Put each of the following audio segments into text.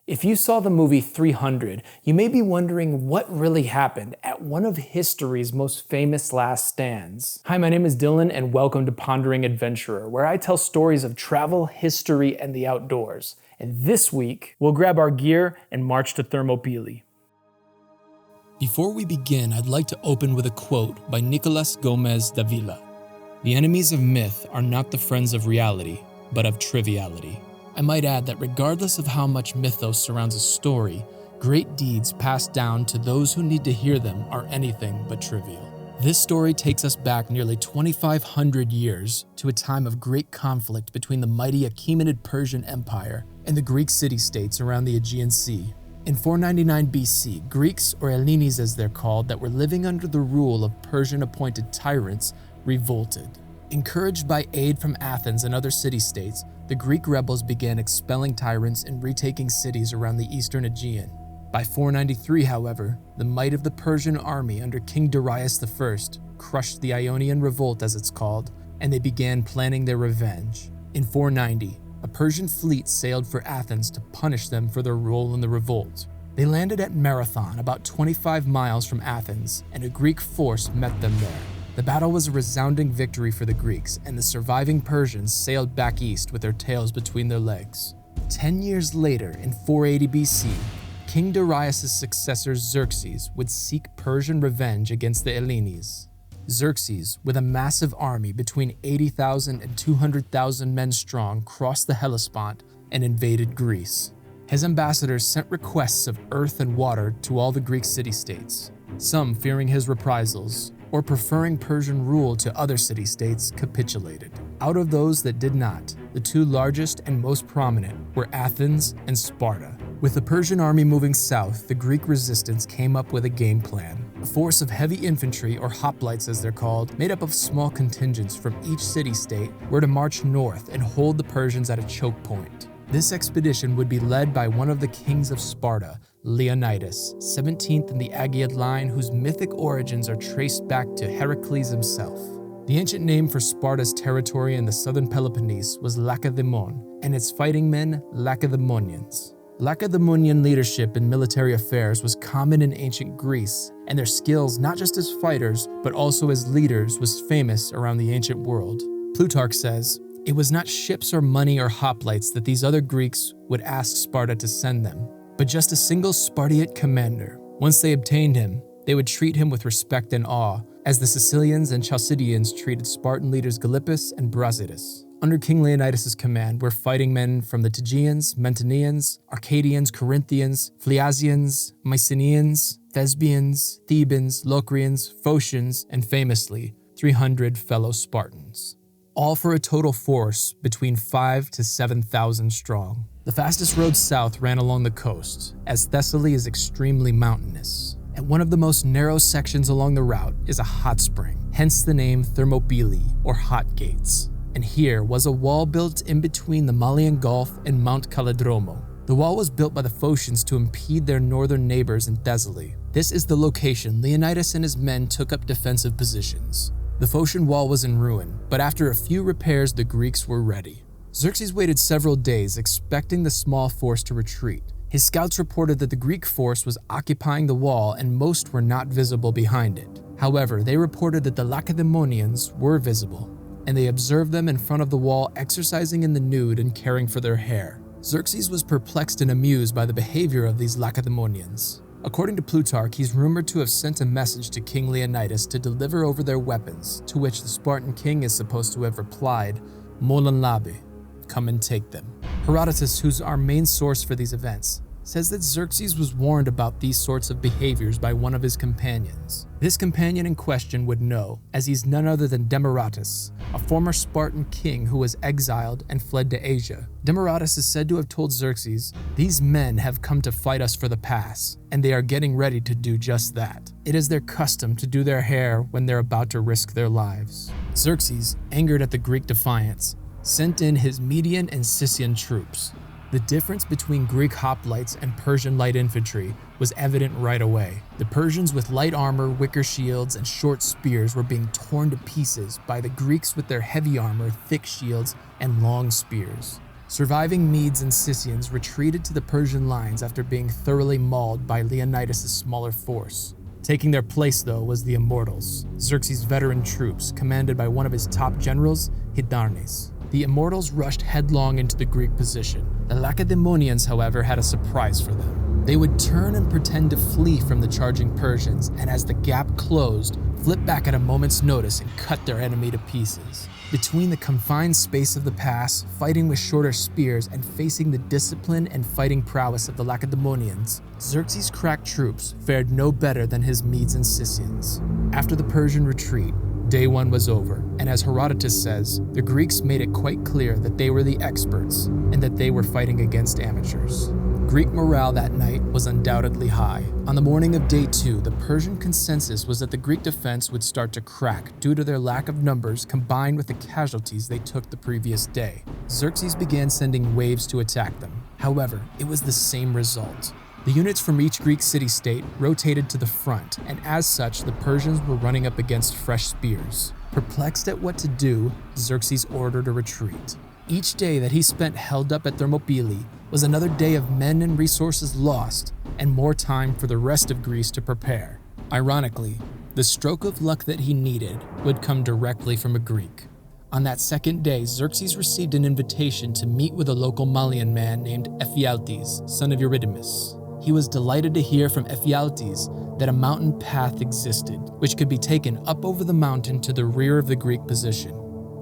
If you saw the movie 300, you may be wondering what really happened at one of history's most famous last stands. Hi, my name is Dylan and welcome to Pondering Adventurer, where I tell stories of travel, history, and the outdoors. And this week, we'll grab our gear and march to Thermopylae. Before we begin, I'd like to open with a quote by Nicolas Gomez Davila. "The enemies of myth are not the friends of reality, but of triviality." I might add that regardless of how much mythos surrounds a story, great deeds passed down to those who need to hear them are anything but trivial. This story takes us back nearly 2,500 years to a time of great conflict between the mighty Achaemenid Persian Empire and the Greek city-states around the Aegean Sea. In 499 BC, Greeks, or Hellenes as they're called, that were living under the rule of Persian-appointed tyrants, revolted. Encouraged by aid from Athens and other city-states, the Greek rebels began expelling tyrants and retaking cities around the eastern Aegean. By 493, however, the might of the Persian army under King Darius I crushed the Ionian Revolt, as it's called, and they began planning their revenge. In 490, a Persian fleet sailed for Athens to punish them for their role in the revolt. They landed at Marathon, about 25 miles from Athens, and a Greek force met them there. The battle was a resounding victory for the Greeks, and the surviving Persians sailed back east with their tails between their legs. 10 years later, in 480 BC, King Darius' successor Xerxes would seek Persian revenge against the Hellenes. Xerxes, with a massive army between 80,000 and 200,000 men strong, crossed the Hellespont and invaded Greece. His ambassadors sent requests of earth and water to all the Greek city-states, some fearing his reprisals, or preferring Persian rule to other city-states, capitulated. Out of those that did not, the two largest and most prominent were Athens and Sparta. With the Persian army moving south, the Greek resistance came up with a game plan. A force of heavy infantry, or hoplites as they're called, made up of small contingents from each city-state, were to march north and hold the Persians at a choke point. This expedition would be led by one of the kings of Sparta, Leonidas, 17th in the Aegean line, whose mythic origins are traced back to Heracles himself. The ancient name for Sparta's territory in the southern Peloponnese was Lacedaemon, and its fighting men, Lacedaemonians. Lacedaemonian leadership in military affairs was common in ancient Greece, and their skills, not just as fighters, but also as leaders, was famous around the ancient world. Plutarch says, "It was not ships or money or hoplites that these other Greeks would ask Sparta to send them, but just a single Spartiate commander. Once they obtained him, they would treat him with respect and awe, as the Sicilians and Chalcidians treated Spartan leaders Gylippus and Brasidas." Under King Leonidas' command were fighting men from the Tegeans, Mantineans, Arcadians, Corinthians, Phliasians, Mycenaeans, Thesbians, Thebans, Locrians, Phocians, and famously, 300 fellow Spartans. All for a total force between 5,000 to 7,000 strong. The fastest road south ran along the coast, as Thessaly is extremely mountainous. At one of the most narrow sections along the route is a hot spring, hence the name Thermopylae, or Hot Gates. And here was a wall built in between the Malian Gulf and Mount Caladromo. The wall was built by the Phocians to impede their northern neighbors in Thessaly. This is the location Leonidas and his men took up defensive positions. The Phocian wall was in ruin, but after a few repairs, the Greeks were ready. Xerxes waited several days, expecting the small force to retreat. His scouts reported that the Greek force was occupying the wall and most were not visible behind it. However, they reported that the Lacedaemonians were visible, and they observed them in front of the wall exercising in the nude and caring for their hair. Xerxes was perplexed and amused by the behavior of these Lacedaemonians. According to Plutarch, he's rumored to have sent a message to King Leonidas to deliver over their weapons, to which the Spartan king is supposed to have replied, "Molan labe," come and take them. Herodotus, who's our main source for these events, says that Xerxes was warned about these sorts of behaviors by one of his companions. This companion in question would know, as he's none other than Demaratus, a former Spartan king who was exiled and fled to Asia. Demaratus is said to have told Xerxes, "These men have come to fight us for the pass, and they are getting ready to do just that. It is their custom to do their hair when they're about to risk their lives." Xerxes, angered at the Greek defiance, sent in his Median and Scythian troops. The difference between Greek hoplites and Persian light infantry was evident right away. The Persians with light armor, wicker shields, and short spears were being torn to pieces by the Greeks with their heavy armor, thick shields, and long spears. Surviving Medes and Scythians retreated to the Persian lines after being thoroughly mauled by Leonidas' smaller force. Taking their place, though, was the Immortals, Xerxes' veteran troops, commanded by one of his top generals, Hydarnes. The Immortals rushed headlong into the Greek position. The Lacedaemonians, however, had a surprise for them. They would turn and pretend to flee from the charging Persians, and as the gap closed, flip back at a moment's notice and cut their enemy to pieces. Between the confined space of the pass, fighting with shorter spears, and facing the discipline and fighting prowess of the Lacedaemonians, Xerxes' crack troops fared no better than his Medes and Scythians. After the Persian retreat, day one was over, and as Herodotus says, the Greeks made it quite clear that they were the experts and that they were fighting against amateurs. Greek morale that night was undoubtedly high. On the morning of day two, the Persian consensus was that the Greek defense would start to crack due to their lack of numbers combined with the casualties they took the previous day. Xerxes began sending waves to attack them. However, it was the same result. The units from each Greek city-state rotated to the front, and as such, the Persians were running up against fresh spears. Perplexed at what to do, Xerxes ordered a retreat. Each day that he spent held up at Thermopylae was another day of men and resources lost, and more time for the rest of Greece to prepare. Ironically, the stroke of luck that he needed would come directly from a Greek. On that second day, Xerxes received an invitation to meet with a local Malian man named Ephialtes, son of Eurydamas. He was delighted to hear from Ephialtes that a mountain path existed, which could be taken up over the mountain to the rear of the Greek position.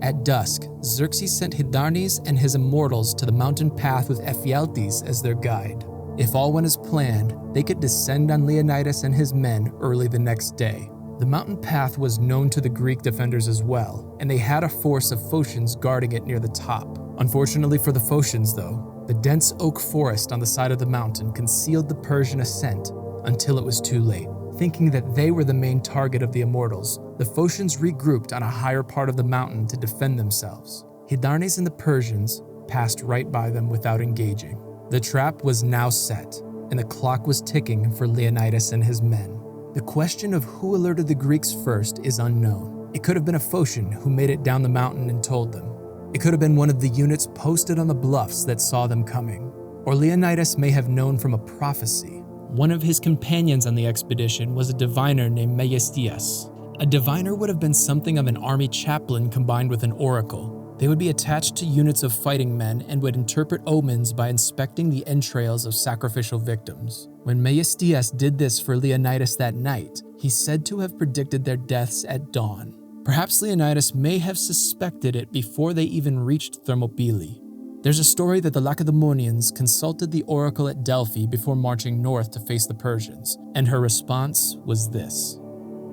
At dusk, Xerxes sent Hydarnes and his Immortals to the mountain path with Ephialtes as their guide. If all went as planned, they could descend on Leonidas and his men early the next day. The mountain path was known to the Greek defenders as well, and they had a force of Phocians guarding it near the top. Unfortunately for the Phocians, though, the dense oak forest on the side of the mountain concealed the Persian ascent until it was too late. Thinking that they were the main target of the Immortals, the Phocians regrouped on a higher part of the mountain to defend themselves. Hydarnes and the Persians passed right by them without engaging. The trap was now set, and the clock was ticking for Leonidas and his men. The question of who alerted the Greeks first is unknown. It could have been a Phocian who made it down the mountain and told them. It could have been one of the units posted on the bluffs that saw them coming. Or Leonidas may have known from a prophecy. One of his companions on the expedition was a diviner named Meiestias. A diviner would have been something of an army chaplain combined with an oracle. They would be attached to units of fighting men and would interpret omens by inspecting the entrails of sacrificial victims. When Meiestias did this for Leonidas that night, he's said to have predicted their deaths at dawn. Perhaps Leonidas may have suspected it before they even reached Thermopylae. There's a story that the Lacedaemonians consulted the oracle at Delphi before marching north to face the Persians, and her response was this: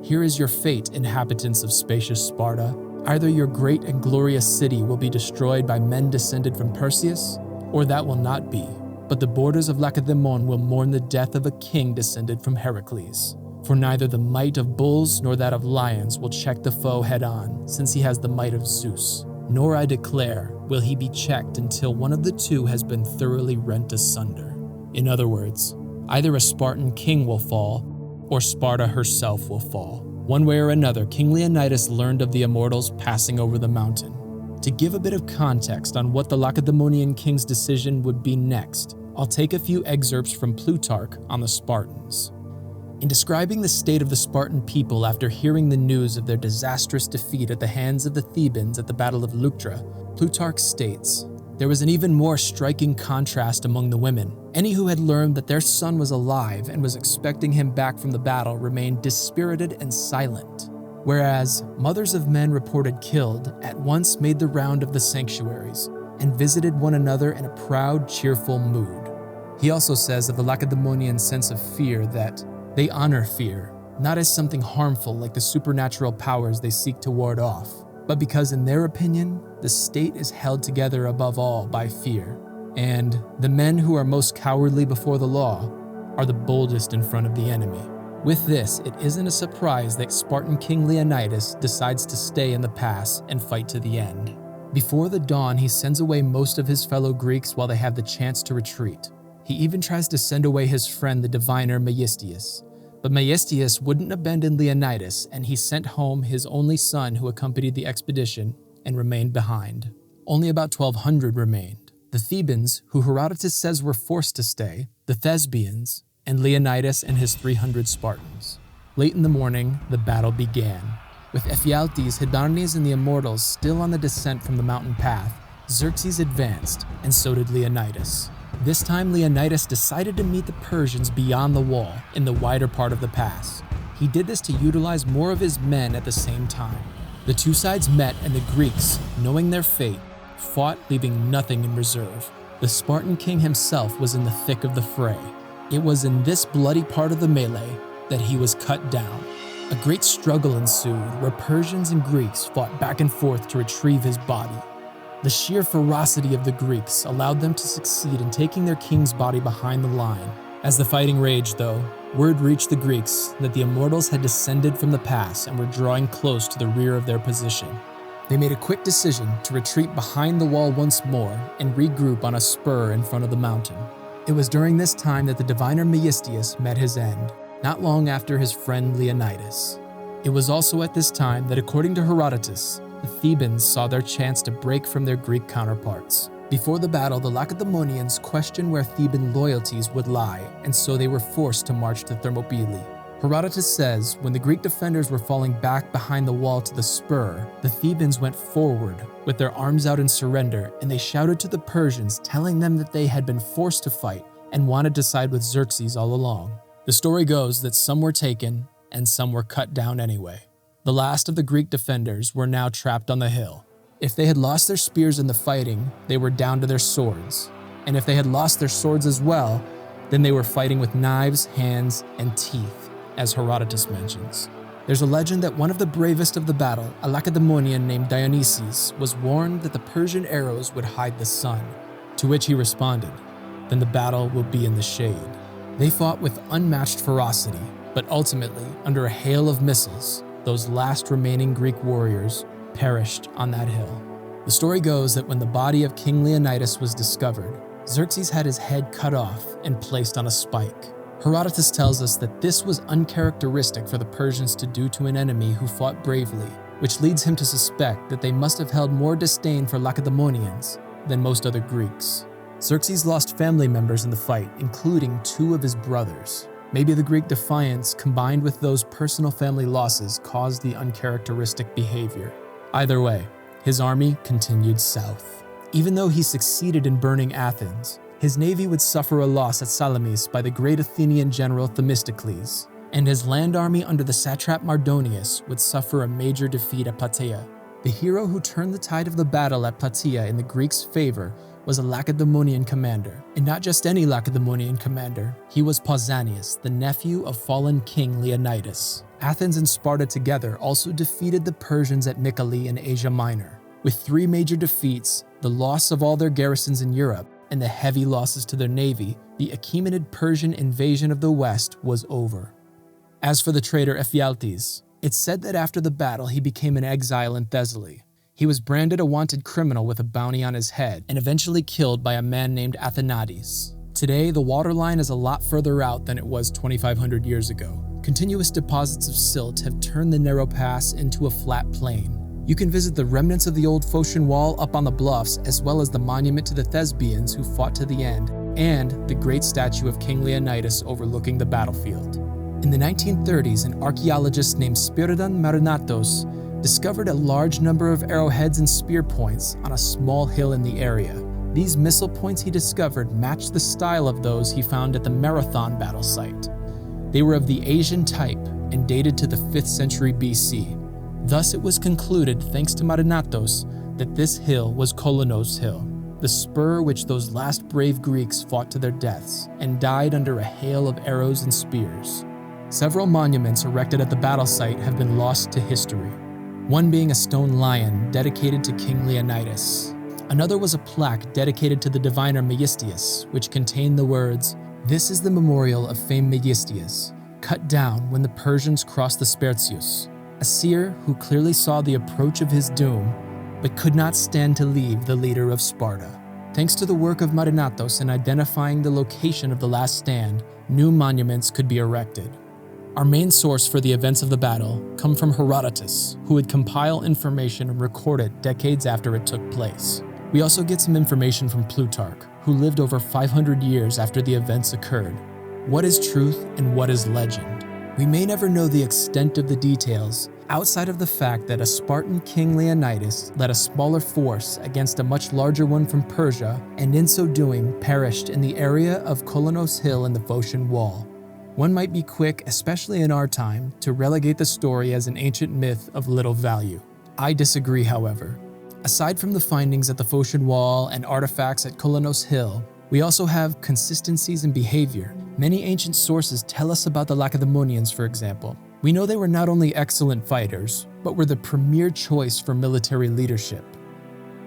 "Here is your fate, inhabitants of spacious Sparta. Either your great and glorious city will be destroyed by men descended from Perseus, or that will not be, but the borders of Lacedaemon will mourn the death of a king descended from Heracles. For neither the might of bulls nor that of lions will check the foe head-on, since he has the might of Zeus. Nor, I declare, will he be checked until one of the two has been thoroughly rent asunder." In other words, either a Spartan king will fall, or Sparta herself will fall. One way or another, King Leonidas learned of the Immortals passing over the mountain. To give a bit of context on what the Lacedaemonian king's decision would be next, I'll take a few excerpts from Plutarch on the Spartans. In describing the state of the Spartan people after hearing the news of their disastrous defeat at the hands of the Thebans at the Battle of Leuctra, Plutarch states, "There was an even more striking contrast among the women. Any who had learned that their son was alive and was expecting him back from the battle remained dispirited and silent, whereas mothers of men reported killed at once made the round of the sanctuaries and visited one another in a proud, cheerful mood." He also says of the Lacedaemonian sense of fear that they honor fear, not as something harmful like the supernatural powers they seek to ward off, but because in their opinion, the state is held together above all by fear, and the men who are most cowardly before the law are the boldest in front of the enemy. With this, it isn't a surprise that Spartan King Leonidas decides to stay in the pass and fight to the end. Before the dawn, he sends away most of his fellow Greeks while they have the chance to retreat. He even tries to send away his friend the diviner Meiestias. But Meiestias wouldn't abandon Leonidas, and he sent home his only son who accompanied the expedition and remained behind. Only about 1,200 remained. The Thebans, who Herodotus says were forced to stay, the Thesbians, and Leonidas and his 300 Spartans. Late in the morning, the battle began. With Ephialtes, Hydarnes, and the Immortals still on the descent from the mountain path, Xerxes advanced, and so did Leonidas. This time, Leonidas decided to meet the Persians beyond the wall, in the wider part of the pass. He did this to utilize more of his men at the same time. The two sides met, and the Greeks, knowing their fate, fought, leaving nothing in reserve. The Spartan king himself was in the thick of the fray. It was in this bloody part of the melee that he was cut down. A great struggle ensued, where Persians and Greeks fought back and forth to retrieve his body. The sheer ferocity of the Greeks allowed them to succeed in taking their king's body behind the line. As the fighting raged, though, word reached the Greeks that the Immortals had descended from the pass and were drawing close to the rear of their position. They made a quick decision to retreat behind the wall once more and regroup on a spur in front of the mountain. It was during this time that the diviner Meistius met his end, not long after his friend Leonidas. It was also at this time that, according to Herodotus, the Thebans saw their chance to break from their Greek counterparts. Before the battle, the Lacedaemonians questioned where Theban loyalties would lie, and so they were forced to march to Thermopylae. Herodotus says, when the Greek defenders were falling back behind the wall to the spur, the Thebans went forward with their arms out in surrender, and they shouted to the Persians, telling them that they had been forced to fight and wanted to side with Xerxes all along. The story goes that some were taken and some were cut down anyway. The last of the Greek defenders were now trapped on the hill. If they had lost their spears in the fighting, they were down to their swords. And if they had lost their swords as well, then they were fighting with knives, hands, and teeth, as Herodotus mentions. There's a legend that one of the bravest of the battle, a Lacedaemonian named Dionysius, was warned that the Persian arrows would hide the sun, to which he responded, "Then the battle will be in the shade." They fought with unmatched ferocity, but ultimately, under a hail of missiles, those last remaining Greek warriors perished on that hill. The story goes that when the body of King Leonidas was discovered, Xerxes had his head cut off and placed on a spike. Herodotus tells us that this was uncharacteristic for the Persians to do to an enemy who fought bravely, which leads him to suspect that they must have held more disdain for Lacedaemonians than most other Greeks. Xerxes lost family members in the fight, including 2 of his brothers. Maybe the Greek defiance combined with those personal family losses caused the uncharacteristic behavior. Either way, his army continued south. Even though he succeeded in burning Athens, his navy would suffer a loss at Salamis by the great Athenian general Themistocles, and his land army under the satrap Mardonius would suffer a major defeat at Plataea. The hero who turned the tide of the battle at Plataea in the Greeks' favor was a Lacedaemonian commander, and not just any Lacedaemonian commander. He was Pausanias, the nephew of fallen King Leonidas. Athens and Sparta together also defeated the Persians at Mycale in Asia Minor. With 3 major defeats, the loss of all their garrisons in Europe, and the heavy losses to their navy, the Achaemenid Persian invasion of the West was over. As for the traitor Ephialtes, it's said that after the battle he became an exile in Thessaly. He was branded a wanted criminal with a bounty on his head and eventually killed by a man named Athenades. Today, the waterline is a lot further out than it was 2,500 years ago. Continuous deposits of silt have turned the narrow pass into a flat plain. You can visit the remnants of the old Phocian wall up on the bluffs, as well as the monument to the Thespians who fought to the end, and the great statue of King Leonidas overlooking the battlefield. In the 1930s, an archaeologist named Spartan Marinatos discovered a large number of arrowheads and spear points on a small hill in the area. These missile points he discovered matched the style of those he found at the Marathon battle site. They were of the Asian type and dated to the 5th century BC. Thus it was concluded, thanks to Marinatos, that this hill was Kolonos Hill, the spur which those last brave Greeks fought to their deaths and died under a hail of arrows and spears. Several monuments erected at the battle site have been lost to history. One being a stone lion dedicated to King Leonidas. Another was a plaque dedicated to the diviner Meistius, which contained the words, "This is the memorial of famed Meistius, cut down when the Persians crossed the Spertius, a seer who clearly saw the approach of his doom, but could not stand to leave the leader of Sparta." Thanks to the work of Marinatos in identifying the location of the last stand, new monuments could be erected. Our main source for the events of the battle come from Herodotus, who would compile information and record it decades after it took place. We also get some information from Plutarch, who lived over 500 years after the events occurred. What is truth and what is legend? We may never know the extent of the details, outside of the fact that a Spartan King Leonidas led a smaller force against a much larger one from Persia, and in so doing perished in the area of Kolonos Hill in the Phocian Wall. One might be quick, especially in our time, to relegate the story as an ancient myth of little value. I disagree, however. Aside from the findings at the Phocian Wall and artifacts at Kolonos Hill, we also have consistencies in behavior. Many ancient sources tell us about the Lacedaemonians, for example. We know they were not only excellent fighters, but were the premier choice for military leadership.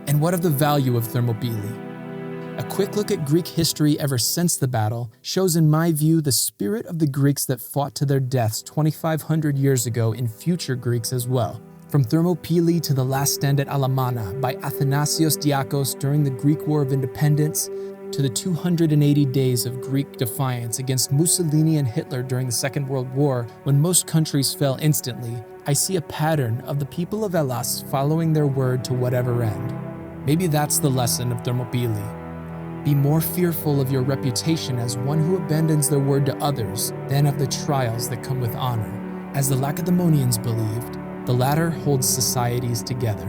And what of the value of Thermopylae? A quick look at Greek history ever since the battle shows, in my view, the spirit of the Greeks that fought to their deaths 2,500 years ago in future Greeks as well. From Thermopylae to the last stand at Alamana by Athanasios Diakos during the Greek War of Independence, to the 280 days of Greek defiance against Mussolini and Hitler during the Second World War, when most countries fell instantly, I see a pattern of the people of Hellas following their word to whatever end. Maybe that's the lesson of Thermopylae. Be more fearful of your reputation as one who abandons their word to others than of the trials that come with honor. As the Lacedaemonians believed, the latter holds societies together.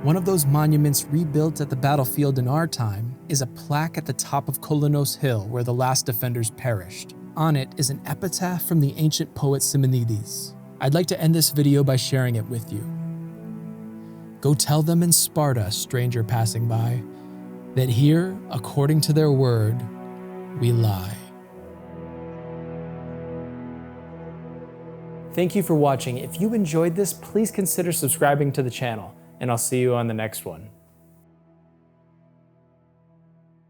One of those monuments rebuilt at the battlefield in our time is a plaque at the top of Kolonos Hill where the last defenders perished. On it is an epitaph from the ancient poet Simonides. I'd like to end this video by sharing it with you. Go tell them in Sparta, stranger passing by, that here, according to their word, we lie. Thank you for watching. If you enjoyed this, please consider subscribing to the channel, and I'll see you on the next one.